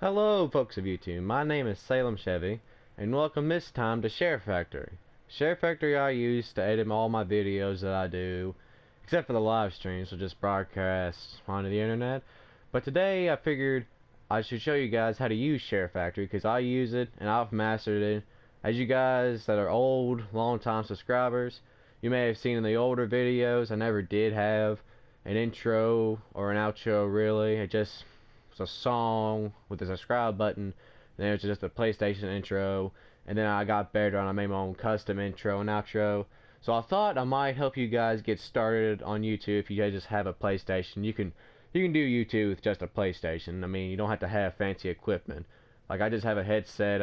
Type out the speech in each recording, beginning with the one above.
Hello folks of YouTube, my name is Salem Chevy, and welcome this time to Share Factory. Share Factory I use to edit all my videos that I do, except for the live streams, so just broadcast onto the internet. But today I figured I should show you guys how to use Share Factory, because I use it and I've mastered it. As you guys that are old, long-time subscribers, you may have seen in the older videos, I never did have an intro or an outro really. It just a song with the subscribe button, and then it's just a PlayStation intro, and then I got better and I made my own custom intro and outro. So I thought I might help you guys get started on YouTube. If you guys just have a PlayStation, you can do YouTube with just a PlayStation. I mean, you don't have to have fancy equipment. Like, I just have a headset,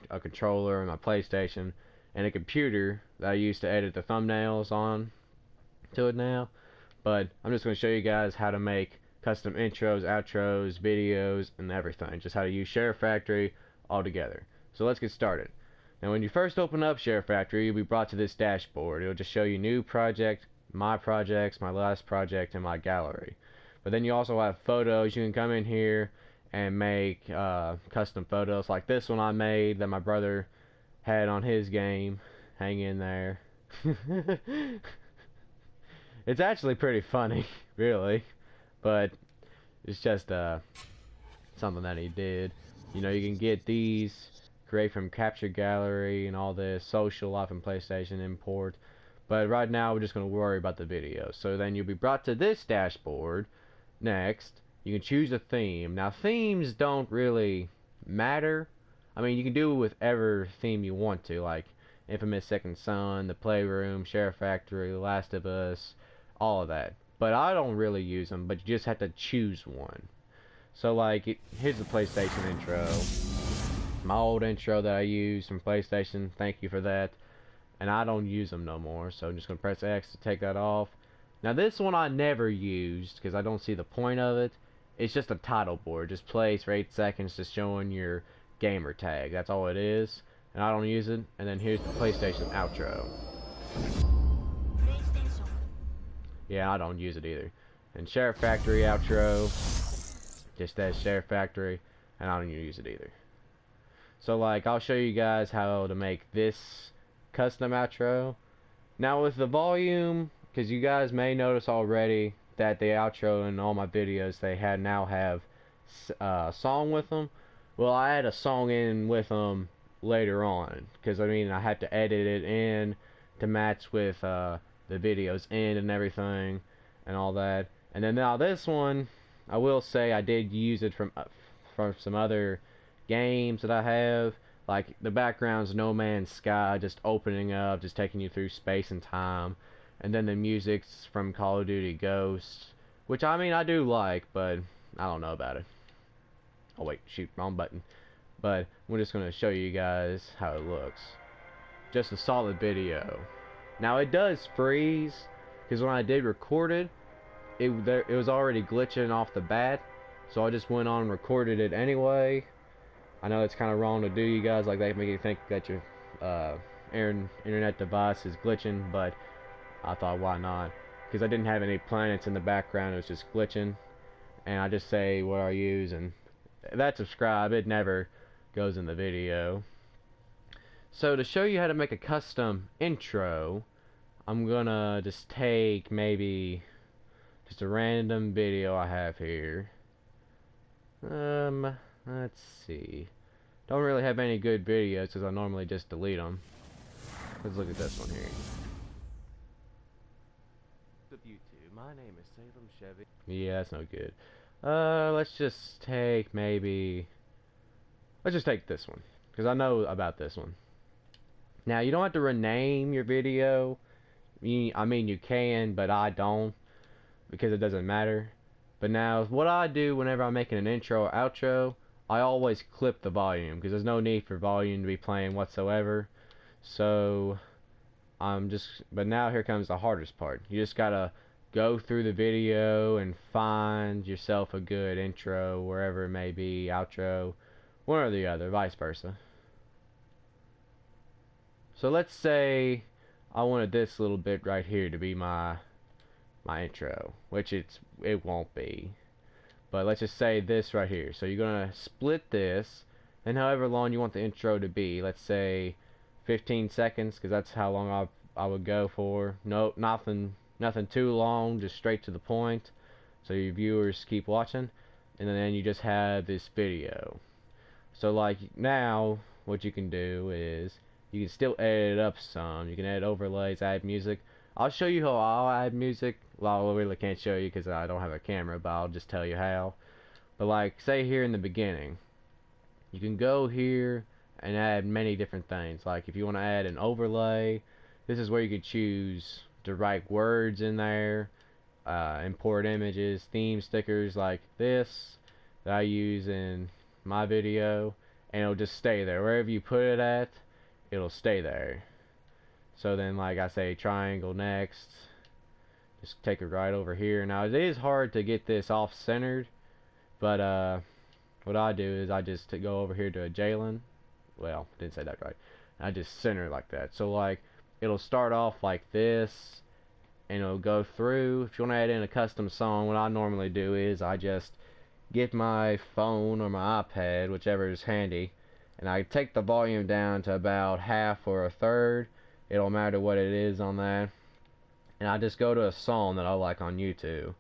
a controller, and my PlayStation, and a computer that I use to edit the thumbnails on to it now. But I'm just going to show you guys how to make custom intros, outros, videos, and everything. Just how to use Share Factory all together. So let's get started. Now when you first open up Share Factory, you'll be brought to this dashboard. It'll just show you new project, my projects, my last project, and my gallery. But then you also have photos. You can come in here and make custom photos like this one I made that my brother had on his game. Hang in there. It's actually pretty funny, really. But it's just something that he did. You know, you can get these, create from capture gallery and all this, social life and PlayStation import. But right now we're just going to worry about the video. So then you'll be brought to this dashboard. Next, you can choose a theme. Now themes don't really matter. I mean, you can do it with whatever theme you want to, like Infamous Second Son, The Playroom, Share Factory, The Last of Us, all of that. But I don't really use them, but you just have to choose one. So like, here's the PlayStation intro. My old intro that I used from PlayStation, thank you for that. And I don't use them no more, so I'm just going to press X to take that off. Now this one I never used, because I don't see the point of it. It's just a title board, just plays for 8 seconds, just showing your gamer tag. That's all it is, and I don't use it. And then here's the PlayStation outro. Yeah, I don't use it either. And Share Factory outro just says Share Factory, and I don't use it either. So like, I'll show you guys how to make this custom outro. Now with the volume, because you guys may notice already that the outro in all my videos, they now have a song with them. Well, I add a song in with them later on, because I mean I had to edit it in to match with the video's end and everything and all that. And then now this one, I will say I did use it from some other games that I have. Like the background's No Man's Sky, just opening up, just taking you through space and time. And then the music's from Call of Duty Ghosts, which I mean I do like, but I don't know about it. Oh wait, shoot, wrong button. But we're just going to show you guys how it looks. Just a solid video. Now it does freeze, because when I did record it, it was already glitching off the bat, so I just went on and recorded it anyway. I know it's kind of wrong to do, you guys, like they make you think that your internet device is glitching, but I thought why not, because I didn't have any planets in the background, it was just glitching. And I just say what I use, and that subscribe, it never goes in the video. So to show you how to make a custom intro, I'm gonna just take maybe just a random video I have here. Let's see. Don't really have any good videos because I normally just delete them. Let's look at this one here. YouTube, my name is Salem Chevy. Yeah, that's no good. Let's just take maybe. Let's just take this one, because I know about this one. Now, you don't have to rename your video. I mean, you can, but I don't, because it doesn't matter. But now, what I do whenever I'm making an intro or outro, I always clip the volume, because there's no need for volume to be playing whatsoever. So, but now here comes the hardest part. You just gotta go through the video and find yourself a good intro, wherever it may be, outro, one or the other, vice versa. So let's say I wanted this little bit right here to be my intro, which it won't be. But let's just say this right here. So you're gonna split this, and however long you want the intro to be. Let's say 15 seconds, because that's how long I would go for. No, nothing too long, just straight to the point, so your viewers keep watching. And then you just have this video. So like now, what you can do is you can still edit it up some. You can add overlays, add music. I'll show you how I'll add music. Well, I really can't show you because I don't have a camera, but I'll just tell you how. But like, say here in the beginning, you can go here and add many different things. Like if you want to add an overlay, this is where you can choose to write words in there, import images, theme stickers like this that I use in my video, and it'll just stay there. Wherever you put it at, it'll stay there. So then, like I say, triangle next, just take it right over here. Now it is hard to get this off centered, but what I do is I just go over here to a Jalen. Well, didn't say that right. I just center it like that. So like it'll start off like this, and it'll go through. If you want to add in a custom song, what I normally do is I just get my phone or my iPad, whichever is handy, and I take the volume down to about half or a third. It don't matter what it is on that. And I just go to a song that I like on YouTube.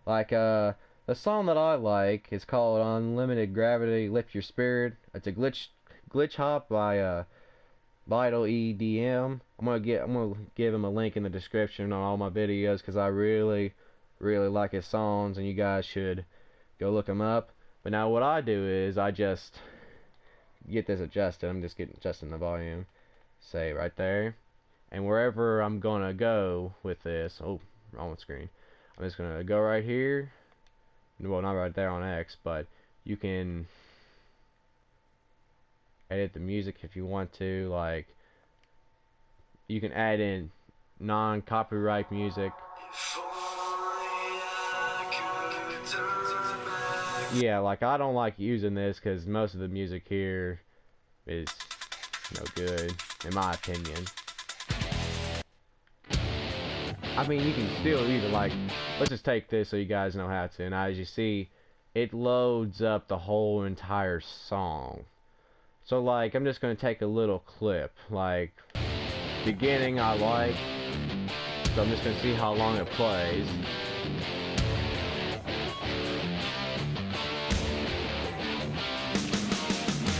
Like the song that I like is called Unlimited Gravity Lift Your Spirit. It's a glitch hop by Vital EDM. I'm gonna give him a link in the description on all my videos because I really like his songs, and you guys should go look him up. But now what I do is I just get this adjusted. I'm just adjusting the volume, say right there, and wherever I'm gonna go with this, oh, wrong screen, I'm just gonna go right here. Well, not right there on X, but you can edit the music if you want to. Like you can add in non-copyright music. Yeah, like I don't like using this because most of the music here is no good, in my opinion. I mean, you can still use it. Like, let's just take this so you guys know how to. Now, as you see, it loads up the whole entire song. So, like, I'm just going to take a little clip. Like, beginning I like. So I'm just going to see how long it plays.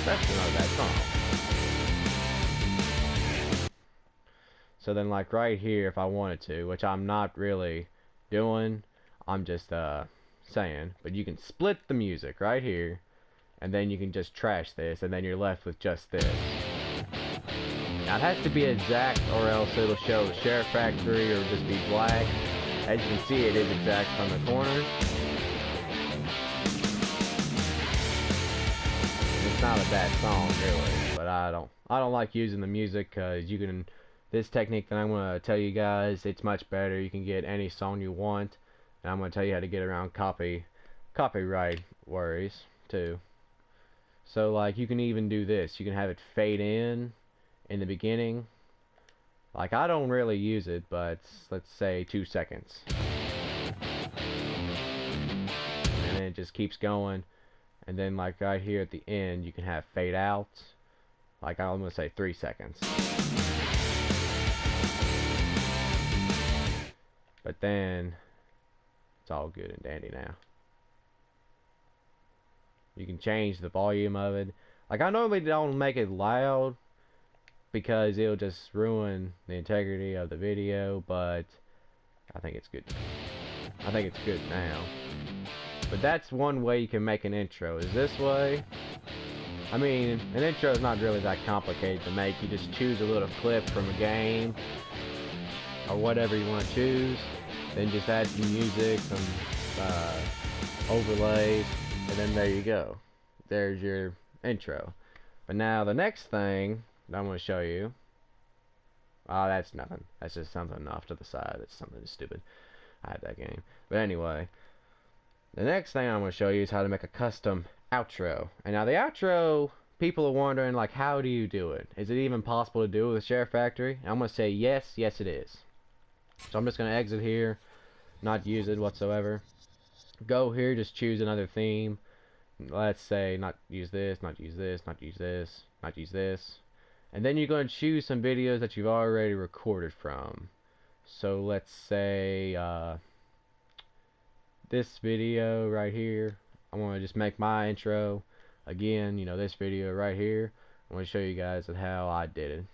That's not a bad song. So then like right here, if I wanted to, which I'm not really doing, I'm just saying, but you can split the music right here, and then you can just trash this, and then you're left with just this. Now it has to be exact, or else it'll show Share Factory or just be black. As you can see, it is exact from the corner. It's not a bad song really, but I don't like using the music because you can. This technique that I'm going to tell you guys, it's much better. You can get any song you want, and I'm going to tell you how to get around copyright worries too. So like you can even do this. You can have it fade in the beginning. Like I don't really use it, but let's say 2 seconds. And then it just keeps going. And then like right here at the end, you can have fade out. Like I'm going to say 3 seconds. But then it's all good and dandy now. You can change the volume of it. Like I normally don't make it loud because it'll just ruin the integrity of the video, but I think it's good. I think it's good now. But that's one way you can make an intro, is this way. I mean, an intro is not really that complicated to make. You just choose a little clip from a game or whatever you want to choose, then just add some music, some overlays, and then there you go. There's your intro. But now the next thing that I'm going to show you, that's nothing. That's just something off to the side. It's something stupid. I had that game. But anyway, the next thing I'm going to show you is how to make a custom outro. And now the outro, people are wondering, like, how do you do it? Is it even possible to do it with Share Factory? And I'm going to say yes, yes it is. So I'm just going to exit here, not use it whatsoever. go here, just choose another theme. Let's say not use this, not use this, not use this, not use this. And then you're going to choose some videos that you've already recorded from. So let's say this video right here. I want to just make my intro. Again, you know, this video right here. I want to show you guys how I did it.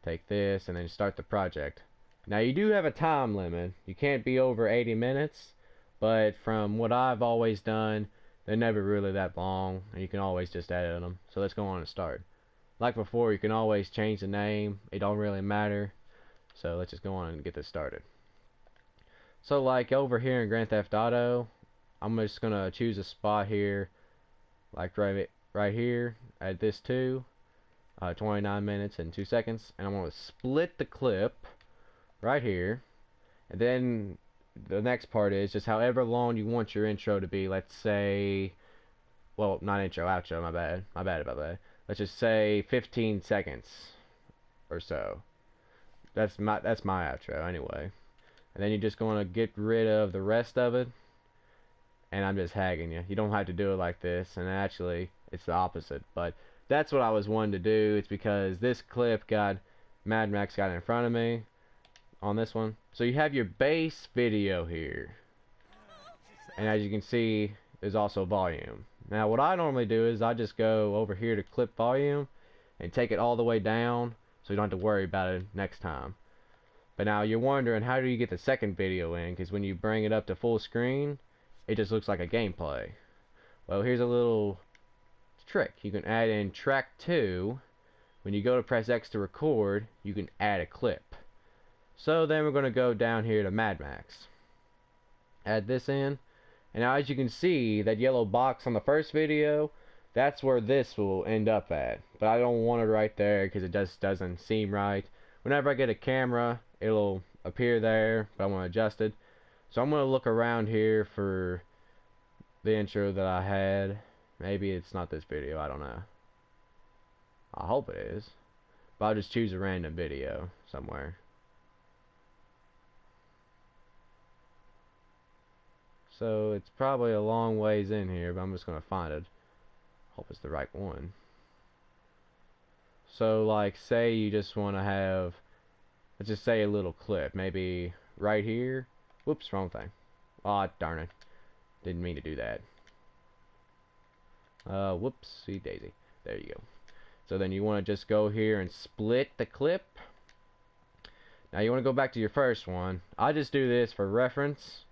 Take this and then start the project. Now you do have a time limit. You can't be over 80 minutes, but from what I've always done, they're never really that long, and you can always just edit them. So let's go on and start. Like before, you can always change the name. It don't really matter. So let's just go on and get this started. So like over here in Grand Theft Auto, I'm just gonna choose a spot here, like right here at this 29 minutes and 2 seconds, and I'm gonna split the clip right here, and then the next part is just however long you want your intro to be. Let's say, well, not intro, outro, my bad about that. Let's just say 15 seconds or so. That's my outro anyway. And then you're just going to get rid of the rest of it, and I'm just hagging you. You don't have to do it like this, and actually it's the opposite, but that's what I was wanting to do. It's because this clip got Mad Max got in front of me on this one. So you have your base video here, and as you can see, there's also volume. Now what I normally do is I just go over here to clip volume and take it all the way down, so you don't have to worry about it next time. But now you're wondering, how do you get the second video in? Because when you bring it up to full screen, it just looks like a gameplay. Well, here's a little trick. You can add in track 2. When you go to press X to record, you can add a clip. So then we're going to go down here to Mad Max. Add this in. And now as you can see, that yellow box on the first video, that's where this will end up at. But I don't want it right there because it just doesn't seem right. Whenever I get a camera, it'll appear there, but I want to adjust it. So I'm going to look around here for the intro that I had. Maybe it's not this video, I don't know. I hope it is. But I'll just choose a random video somewhere. So it's probably a long ways in here, but I'm just going to find it. Hope it's the right one. So like say you just want to have, let's just say a little clip, maybe right here. Whoops, wrong thing. Aw, darn it. Didn't mean to do that. Whoopsie daisy. There you go. So then you want to just go here and split the clip. Now you want to go back to your first one. I just do this for reference,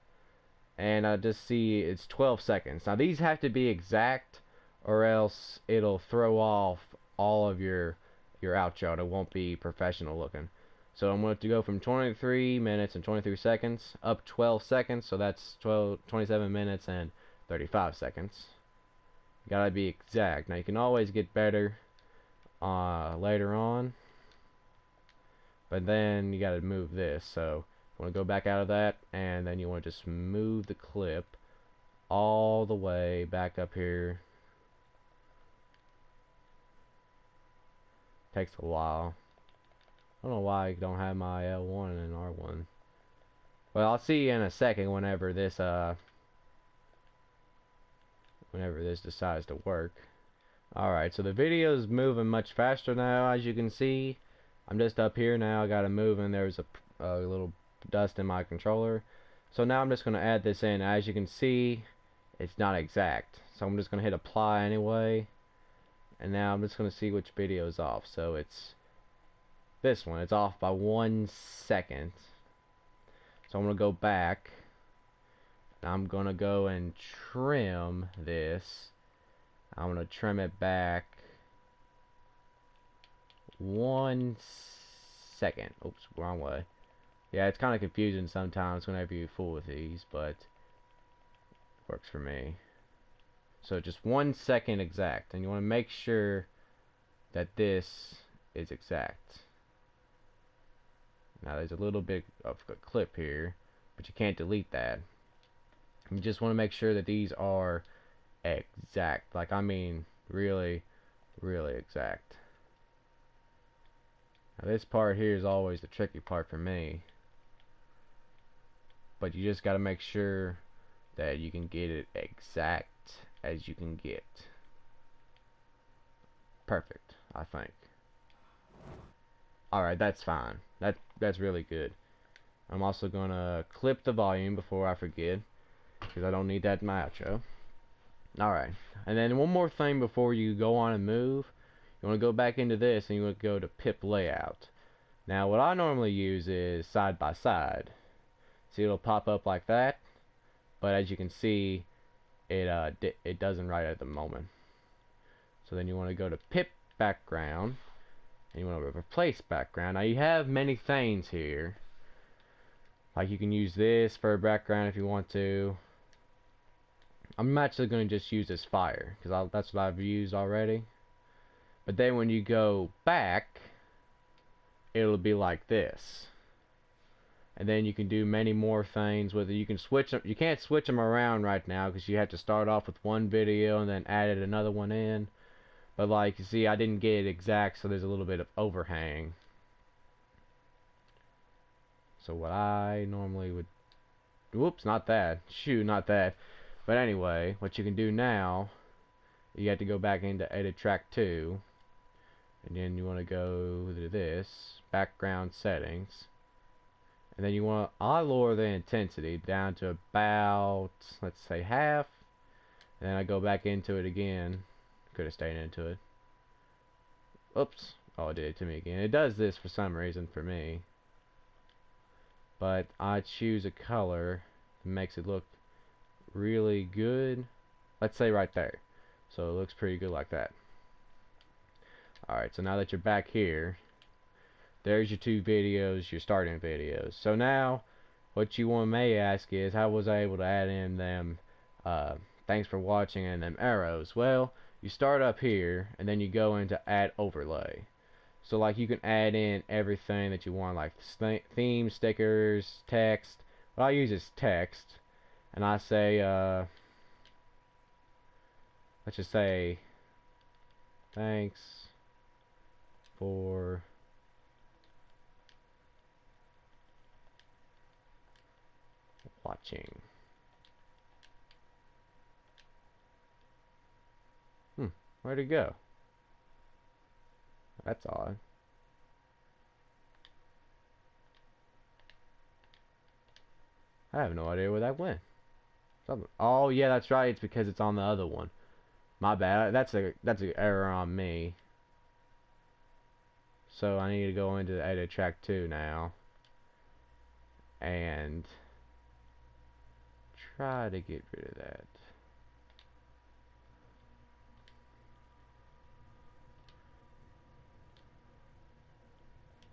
and I just see it's 12 seconds. Now these have to be exact, or else it'll throw off all of your outro and it won't be professional looking. So I'm going to go from 23 minutes and 23 seconds up 12 seconds, so that's 27 minutes and 35 seconds. You gotta be exact. Now you can always get better later on, but then you gotta move this. So you want to go back out of that, and then you want to just move the clip all the way back up here. Takes a while. I don't know why I don't have my L1 and R1. Well, I'll see you in a second whenever this decides to work. Alright, so the video is moving much faster now, as you can see. I'm just up here now, I gotta move, and there's a little dust in my controller. So now I'm just gonna add this in. As you can see, it's not exact. So I'm just gonna hit apply anyway. And now I'm just gonna see which video is off. So it's this one. It's off by 1 second. So I'm gonna go back. I'm gonna go and trim this. I'm gonna trim it back 1 second. Oops, wrong way. Yeah, it's kind of confusing sometimes whenever you fool with these, but it works for me. So just 1 second exact, and you want to make sure that this is exact. Now there's a little bit of a clip here, but you can't delete that. You just want to make sure that these are exact. Like, I mean, really, really exact. Now this part here is always the tricky part for me. But you just got to make sure that you can get it exact as you can get. Perfect, I think. Alright, that's fine. That's really good. I'm also gonna clip the volume before I forget, because I don't need that in my outro. Alright, and then one more thing before you go on and move. You want to go back into this and you want to go to pip layout. Now what I normally use is side by side. See, it'll pop up like that, but as you can see, it doesn't right at the moment. So then you want to go to pip background and you want to replace background. Now you have many things here, like you can use this for a background if you want to. I'm actually going to just use this fire because that's what I've used already. But then when you go back, it'll be like this. And then you can do many more things with it. You can switch them. You can't switch them around right now because you have to start off with one video and then added another one in. But like you see, I didn't get it exact, so there's a little bit of overhang. So what I normally would, whoops, not that. Shoot, not that. But anyway, what you can do now, you have to go back into edit track 2. And then you want to go to this, background settings. And then you want to, I lower the intensity down to about, let's say half. And then I go back into it again. Could have stayed into it. Oops. Oh, it did it to me again. It does this for some reason for me. But I choose a color that makes it look really good. Let's say right there. So it looks pretty good like that. Alright, so now that you're back here, there's your two videos, your starting videos. So now, what you may ask is, how was I able to add in them, thanks for watching, and them arrows? Well, you start up here, and then you go into add overlay. So like you can add in everything that you want, like themes, stickers, text. What I use is text, and I say, let's just say, thanks for watching. Where'd it go? That's odd. I have no idea where that went. Oh yeah, that's right. It's because it's on the other one. My bad. That's an error on me. So I need to go into edit track 2 now and try to get rid of that.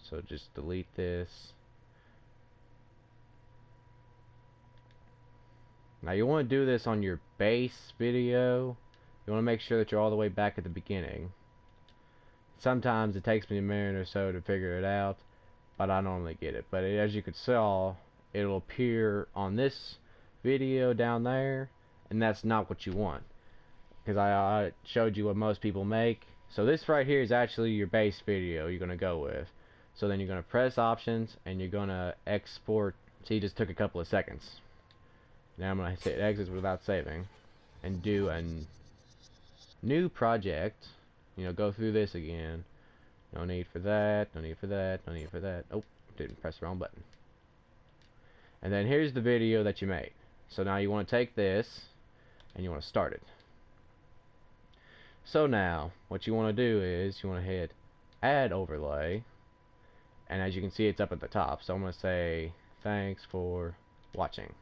So just delete this. Now you want to do this on your base video. You want to make sure that you're all the way back at the beginning. Sometimes it takes me a minute or so to figure it out, but I normally get it. But as you could saw, it'll appear on this video down there, and that's not what you want, because I showed you what most people make. So this right here is actually your base video you're going to go with. So then you're going to press options and you're going to export. See, it just took a couple of seconds. Now I'm going to hit exit without saving and do a new project. You know, go through this again. No need for that, no need for that, no need for that. Oh, didn't press the wrong button. And then here's the video that you made. So now you want to take this and you want to start it. So now what you want to do is you want to hit add overlay, and as you can see, it's up at the top. So I'm going to say thanks for watching.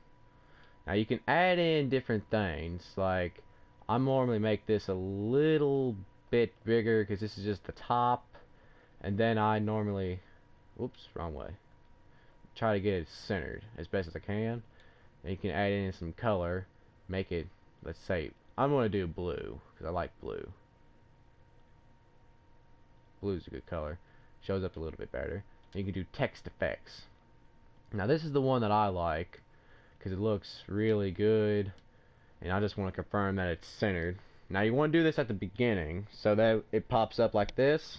Now you can add in different things, like I normally make this a little bit bigger because this is just the top, and then I normally, whoops, wrong way, try to get it centered as best as I can. And you can add in some color, make it, let's say, I'm going to do blue because I like blue. Blue's a good color, shows up a little bit better. And you can do text effects. Now this is the one that I like because it looks really good, and I just want to confirm that it's centered. Now you want to do this at the beginning so that it pops up like this.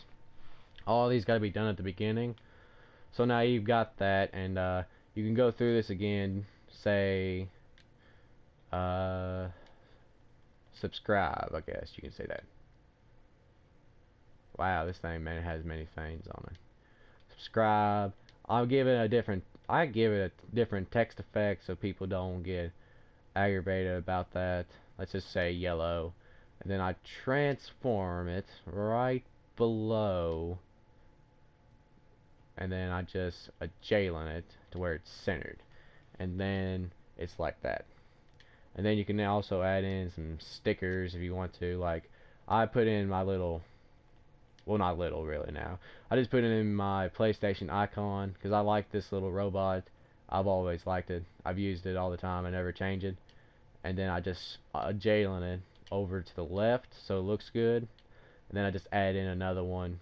All these got to be done at the beginning. So now you've got that, and you can go through this again. Say subscribe, I guess you can say that. Wow, this thing, man, has many things on it. Subscribe. I give it a different text effect so people don't get aggravated about that. Let's just say yellow. And then I transform it right below. And then I just Jalen it to where it's centered. And then it's like that. And then you can also add in some stickers if you want to. Like, I put in my little, well, not little really now. I just put it in my PlayStation icon because I like this little robot. I've always liked it. I've used it all the time. I never change it. And then I just Jalen it over to the left so it looks good. And then I just add in another one.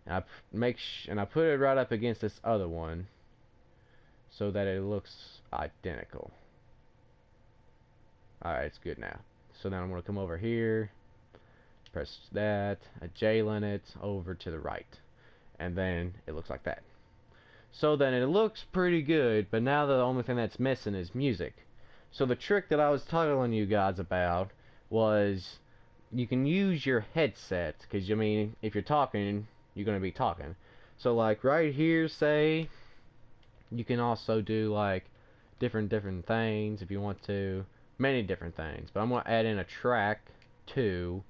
And I put it right up against this other one so that it looks identical. Alright, it's good now. So now I'm going to come over here, press that, Jalen it over to the right. And then it looks like that. So then it looks pretty good, but now the only thing that's missing is music. So the trick that I was telling you guys about was you can use your headset, because I mean, if you're talking, you're going to be talking. So like right here, say, you can also do like different things if you want to. Many different things. But I'm going to add in a track too.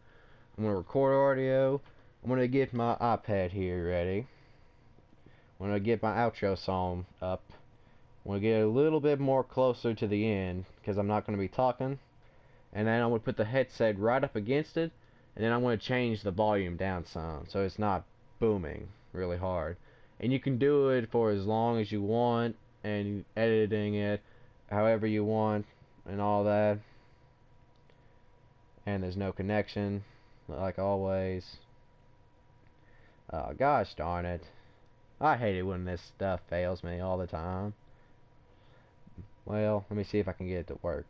I'm going to record audio. I'm going to get my iPad here ready. I'm going to get my outro song up. I'm going to get a little bit more closer to the end because I'm not going to be talking. And then I'm going to put the headset right up against it. And then I'm going to change the volume down some so it's not booming really hard. And you can do it for as long as you want and editing it however you want and all that. And there's no connection like always. Gosh darn it, I hate it when this stuff fails me all the time. Well, let me see if I can get it to work.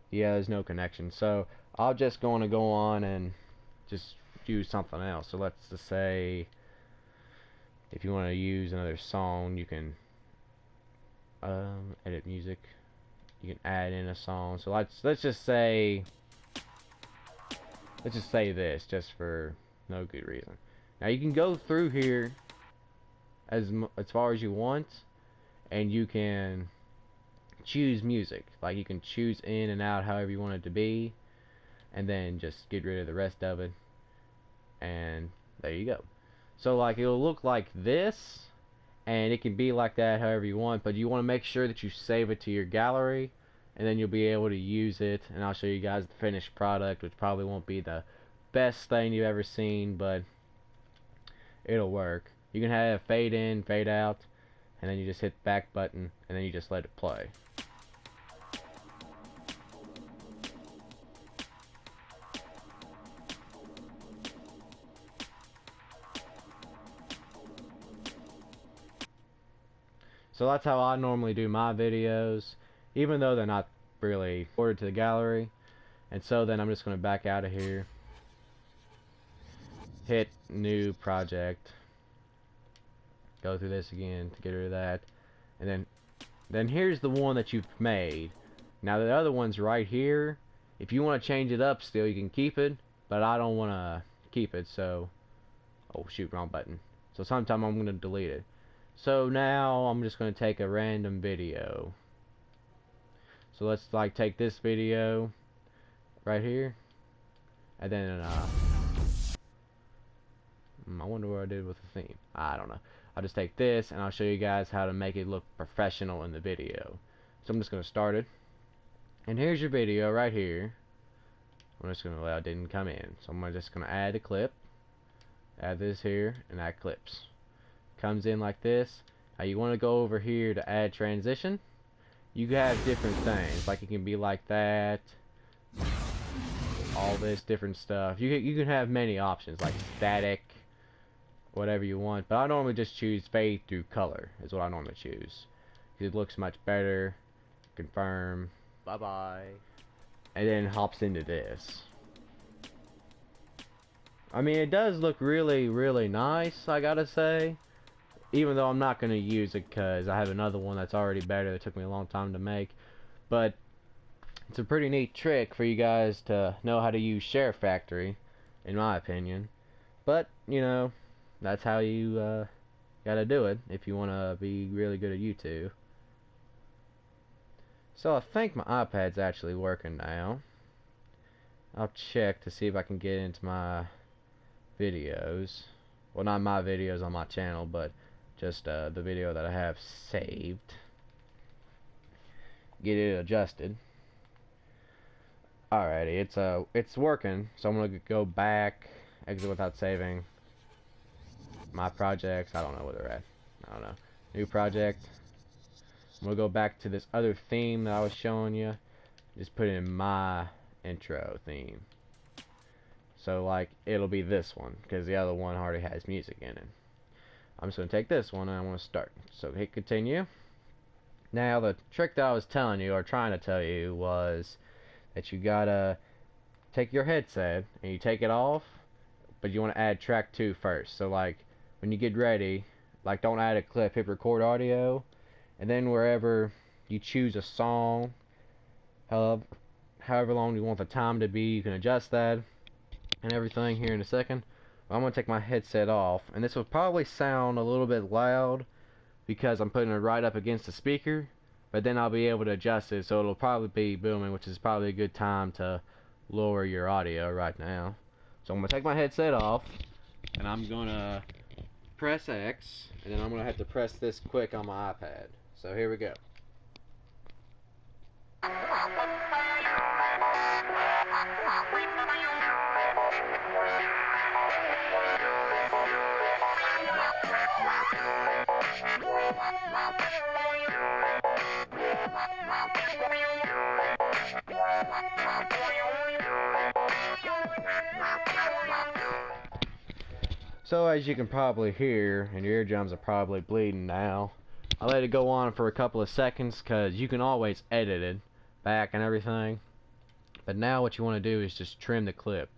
Yeah, there's no connection, so I'm just going to go on and just use something else. So let's just say if you want to use another song, you can edit music. You can add in a song. So let's just say this just for no good reason. Now you can go through here as far as you want, and you can choose music. Like you can choose in and out however you want it to be, and then just get rid of the rest of it, and there you go. So like it'll look like this, and it can be like that however you want, but you want to make sure that you save it to your gallery, and then you'll be able to use it. And I'll show you guys the finished product, which probably won't be the best thing you've ever seen, but it'll work. You can have fade in, fade out, and then you just hit the back button, and then you just let it play. So that's how I normally do my videos, even though they're not really ordered to the gallery. And so then I'm just going to back out of here, hit new project, go through this again to get rid of that, and then here's the one that you've made. Now the other one's right here. If you want to change it up still, you can keep it, but I don't want to keep it, so oh shoot, wrong button. So sometime I'm going to delete it. So now I'm just going to take a random video. So let's like take this video right here, and then I wonder what I did with the theme. I don't know. I'll just take this and I'll show you guys how to make it look professional in the video. So I'm just going to start it, and here's your video right here. I'm just going to, well, it didn't come in, so I'm just going to add a clip, add this here, and add clips. Comes in like this. Now you want to go over here to add transition. You can have different things, like it can be like that, all this different stuff. You can have many options like static, whatever you want, but I normally just choose fade through color is what I normally choose because it looks much better. Confirm, bye bye, and then hops into this. I mean, it does look really nice, I gotta say. even though I'm not going to use it because I have another one that's already better that took me a long time to make. But it's a pretty neat trick for you guys to know how to use Share Factory, in my opinion. But, you know, that's how you gotta do it if you want to be really good at YouTube. So I think my iPad's actually working now. I'll check to see if I can get into my videos. Well, not my videos on my channel, but just the video that I have saved. Get it adjusted. Alrighty, it's working. So I'm gonna go back, exit without saving. My projects, I don't know where they're at. I don't know. New project. I'm gonna go back to this other theme that I was showing you. Just put in my intro theme. So like it'll be this one because the other one already has music in it. I'm just gonna take this one and I want to start. So hit continue. Now the trick that I was telling you or trying to tell you was that you gotta take your headset and you take it off, but you want to add track 2 first. So like when you get ready, like don't add a clip, hit record audio, and then wherever you choose a song, however long you want the time to be, you can adjust that and everything here in a second. I'm going to take my headset off, and this will probably sound a little bit loud because I'm putting it right up against the speaker, but then I'll be able to adjust it so it'll probably be booming, which is probably a good time to lower your audio right now. So I'm going to take my headset off, and I'm going to press X, and then I'm going to have to press this quick on my iPad. So here we go. So as you can probably hear, and your eardrums are probably bleeding now, I let it go on for a couple of seconds because you can always edit it back and everything. But now what you want to do is just trim the clip.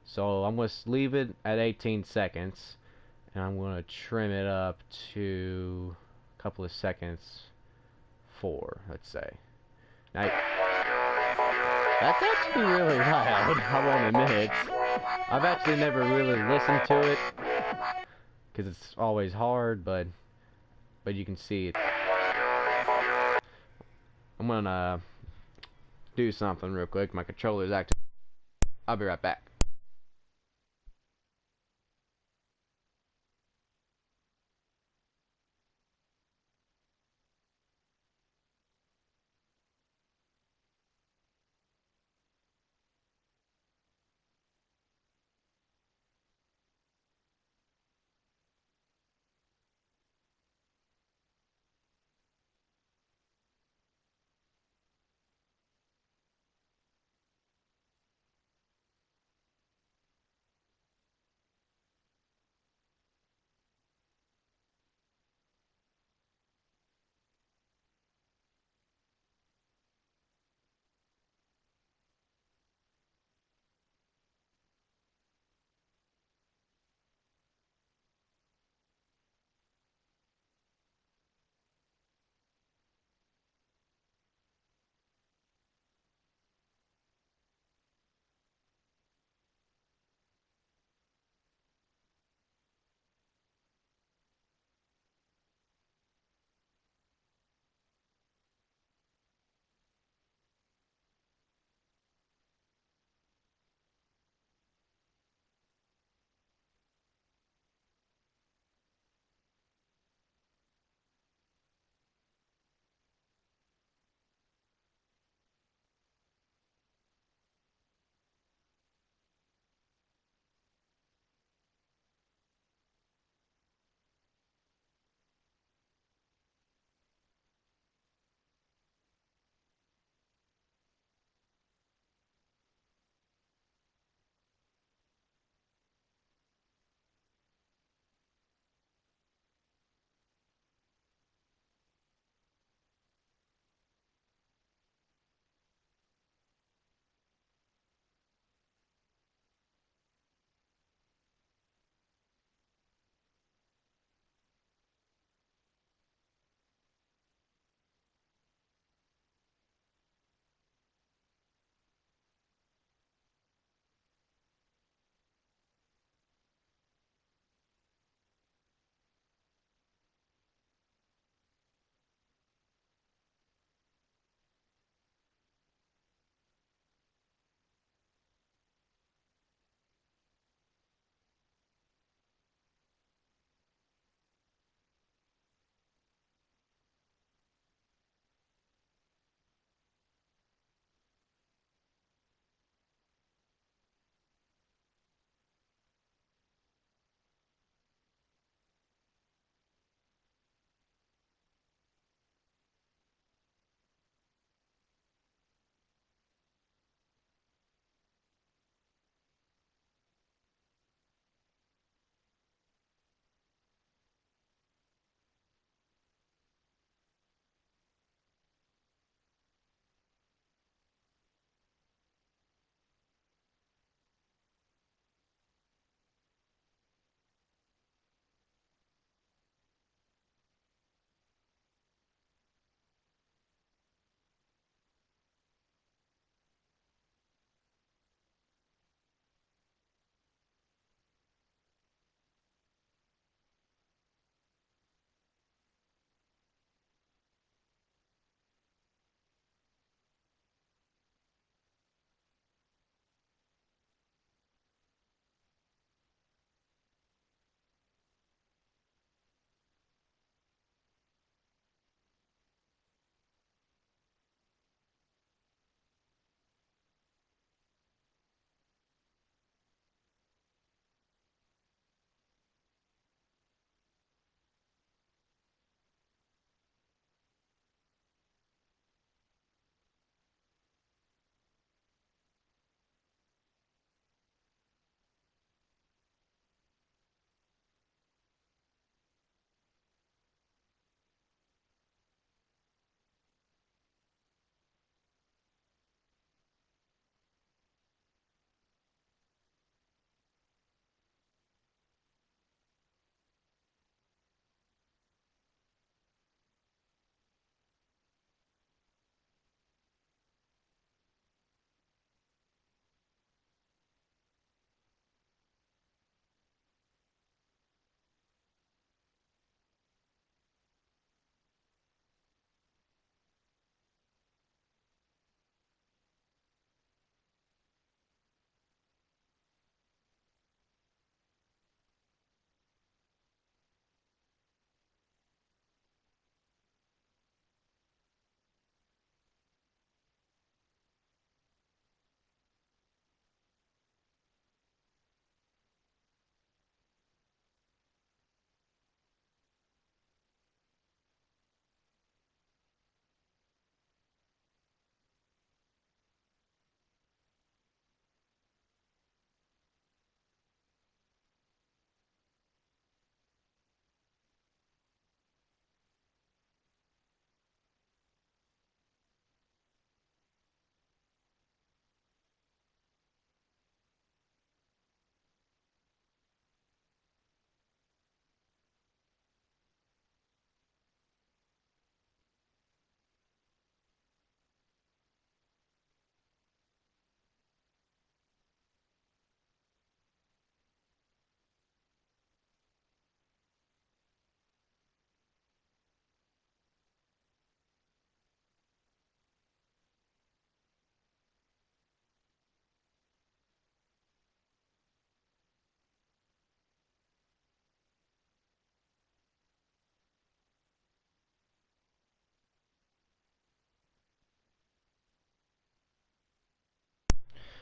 So I'm going to leave it at 18 seconds, and I'm going to trim it up to a couple of seconds 4, let's say. Now, that's actually really loud, I won't admit. I've actually never really listened to it because it's always hard, but you can see it. I'm gonna do something real quick. My controller's active. I'll be right back.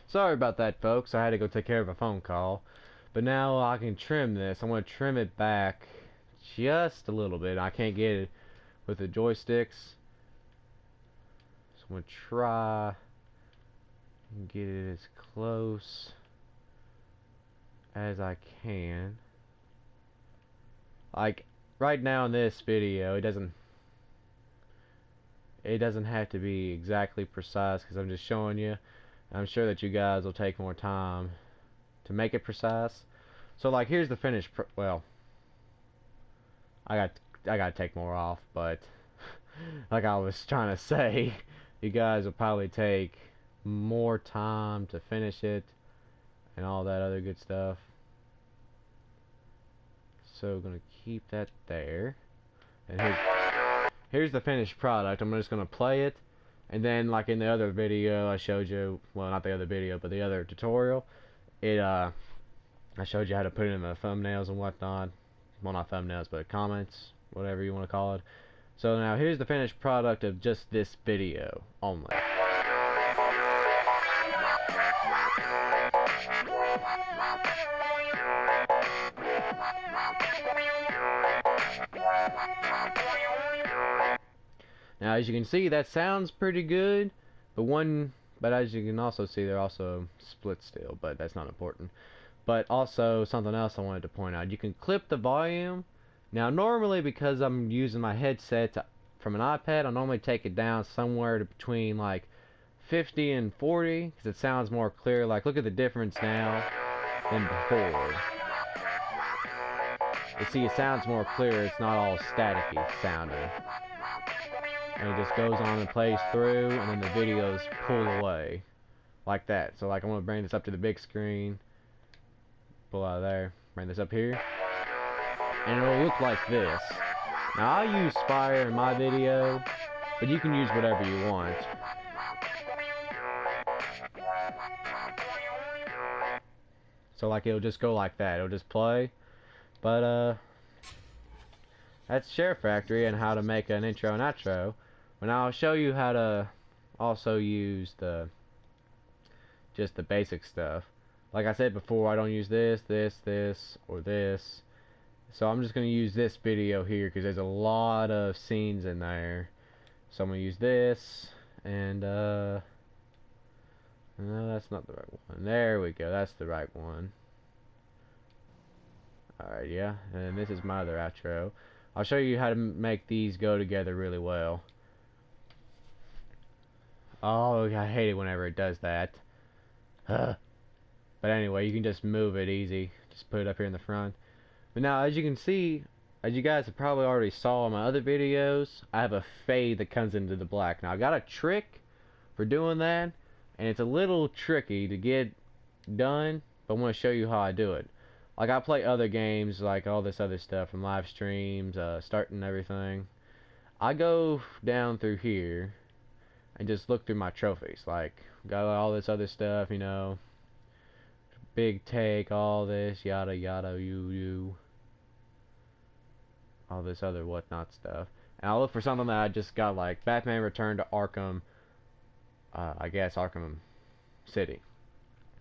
Sorry about that, folks. I had to go take care of a phone call. But now I can trim this. I want to trim it back just a little bit. I can't get it with the joysticks. So I'm going to try and get it as close as I can. Like, right now in this video, it doesn't have to be exactly precise because I'm just showing you. I'm sure that you guys will take more time to make it precise. So like, here's the finished well, I got to take more off, but like I was trying to say, you guys will probably take more time to finish it and all that other good stuff. So we're gonna keep that there, and here's the finished product. I'm just gonna play it, and then like in the other video I showed you, well, not the other video but the other tutorial, I showed you how to put it in the thumbnails and whatnot. Well, not thumbnails, but comments, whatever you want to call it. So now here's the finished product of just this video only. Now, as you can see, that sounds pretty good, but as you can also see, they're also split still, but that's not important. But also, something else I wanted to point out, you can clip the volume. Now, normally, because I'm using my headset from an iPad, I normally take it down somewhere between like 50 and 40, because it sounds more clear. Like, look at the difference now than before. You see, it sounds more clear, it's not all staticky sounding. And it just goes on and plays through, and then the videos pull away like that. So like, I'm gonna bring this up to the big screen, pull out of there, bring this up here, and it'll look like this. Now I use Fire in my video, but you can use whatever you want. So like, it'll just go like that, it'll just play. But that's Share Factory and how to make an intro and outro. But now I'll show you how to also use just the basic stuff. Like I said before, I don't use this, or this. So I'm just going to use this video here because there's a lot of scenes in there. So I'm going to use this, and no, that's not the right one. There we go, that's the right one. Alright, yeah, and this is my other outro. I'll show you how to make these go together really well. Oh, I hate it whenever it does that. But anyway, you can just move it easy. Just put it up here in the front. But now, as you can see, as you guys have probably already saw in my other videos, I have a fade that comes into the black. Now, I got a trick for doing that, and it's a little tricky to get done, but I'm going to show you how I do it. Like, I play other games, like all this other stuff from live streams, starting everything. I go down through here and just look through my trophies. Like, got all this other stuff, you know, big take, all this, yada yada, all this other whatnot stuff. And I'll look for something that I just got, like Batman Return to Arkham, I guess Arkham City.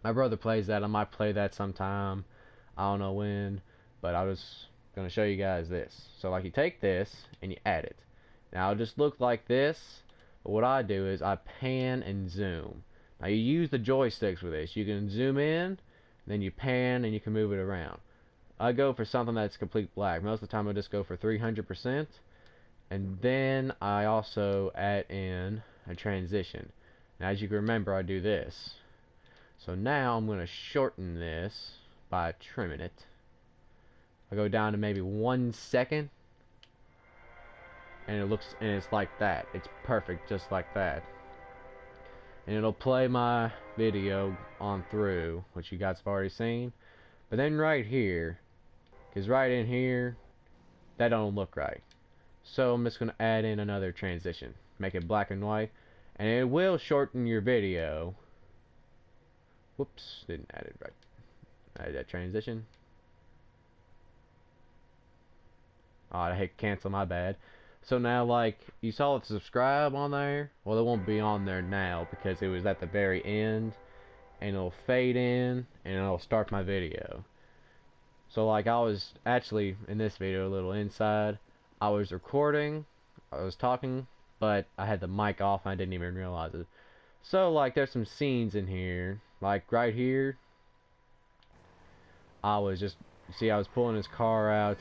My brother plays that. I might play that sometime. I don't know when, but I was going to show you guys this. So like, you take this and you add it. Now it'll just look like this, but what I do is I pan and zoom. Now you use the joysticks with this. You can zoom in, then you pan, and you can move it around. I go for something that's complete black. Most of the time I just go for 300%, and then I also add in a transition. Now as you can remember, I do this. So now I'm going to shorten this by trimming it. I go down to maybe 1 second, and it's like that. It's perfect, just like that. And it'll play my video on through, which you guys have already seen. But then right here, because right in here, that don't look right. So I'm just going to add in another transition, make it black and white, and it will shorten your video. Whoops, didn't add it right. Add that transition. Oh, I hit cancel, my bad. So now, like, you saw the subscribe on there. Well, it won't be on there now because it was at the very end. and it'll fade in, and it'll start my video. So like I was actually in this video a little inside. I was recording, I was talking, but I had the mic off and I didn't even realize it. So like there's some scenes in here, like right here. I was just, see, I was pulling his car out,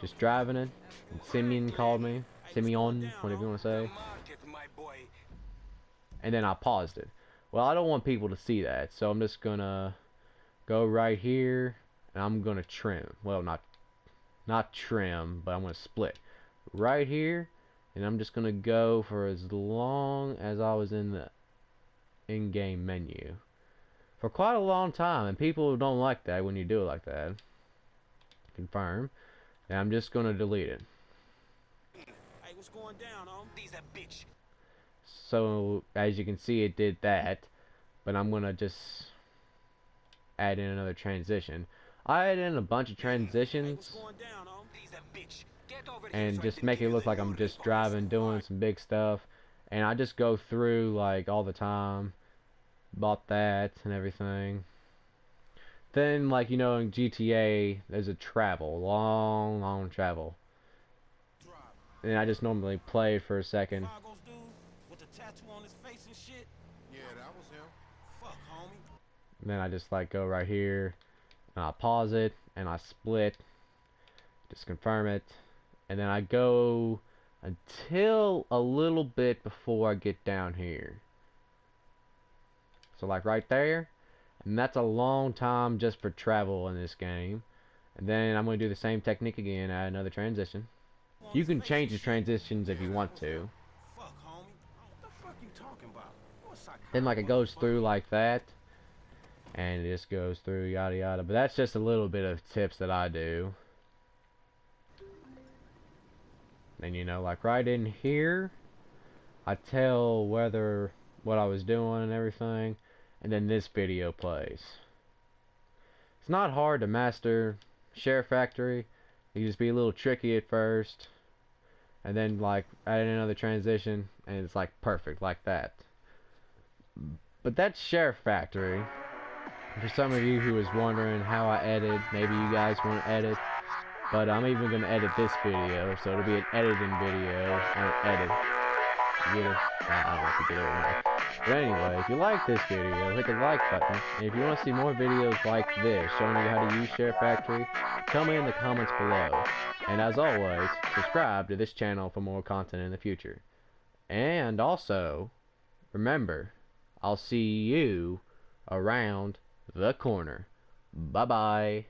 just driving it. And Simeon called me, Simeon, whatever you want to say. And then I paused it. Well, I don't want people to see that, so I'm just gonna go right here, and I'm gonna trim. Well, not trim, but I'm gonna split right here, and I'm just gonna go for as long as I was in the in-game menu for quite a long time, and people don't like that when you do it like that. Confirm. And I'm just gonna delete it. Hey, what's going down, He's a bitch. So as you can see, it did that, but I'm gonna just add in another transition. I add in a bunch of transitions and just make it look like I'm just driving, doing some big stuff, and I just go through like all the time about that and everything. Then, like, you know, in GTA there's a travel, long travel, and I just normally play for a second. And then I just like go right here and I pause it and I split, just confirm it, and then I go until a little bit before I get down here. So like right there, and that's a long time just for travel in this game. And then I'm going to do the same technique again, add another transition. You can change the transitions if you want to. Then like it goes through like that, and it just goes through yada yada. But that's just a little bit of tips that I do. And you know, like right in here, I tell whether what I was doing and everything, and then this video plays. It's not hard to master Share Factory. You just be a little tricky at first, and then like add another transition, and it's like perfect like that. But that's Share Factory. For some of you who was wondering how I edit, maybe you guys want to edit, but I'm even going to edit this video, so it'll be an editing video, or edit. Get it? I don't know if you get it or not. But anyway, if you like this video, hit the like button, and if you want to see more videos like this, showing you how to use Share Factory, tell me in the comments below. And as always, subscribe to this channel for more content in the future. And also, remember, I'll see you around the corner. Bye-bye.